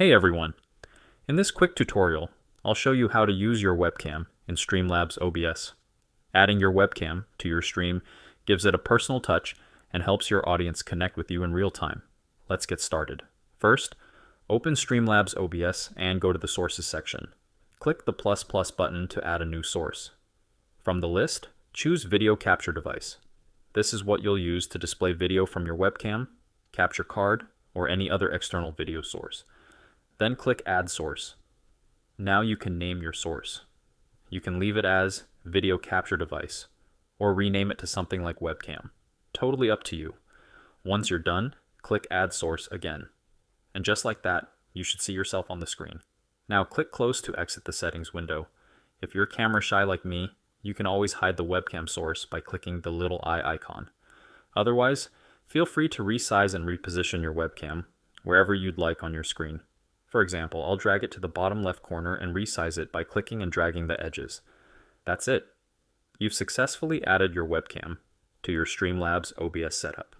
Hey everyone! In this quick tutorial, I'll show you how to use your webcam in Streamlabs OBS. Adding your webcam to your stream gives it a personal touch and helps your audience connect with you in real time. Let's get started. First, open Streamlabs OBS and go to the Sources section. Click the ++ button to add a new source. From the list, choose Video Capture Device. This is what you'll use to display video from your webcam, capture card, or any other external video source. Then click Add Source. Now you can name your source. You can leave it as Video Capture Device, or rename it to something like Webcam. Totally up to you. Once you're done, click Add Source again. And just like that, you should see yourself on the screen. Now click Close to exit the settings window. If you're camera shy like me, you can always hide the webcam source by clicking the little eye icon. Otherwise, feel free to resize and reposition your webcam wherever you'd like on your screen. For example, I'll drag it to the bottom left corner and resize it by clicking and dragging the edges. That's it. You've successfully added your webcam to your Streamlabs OBS setup.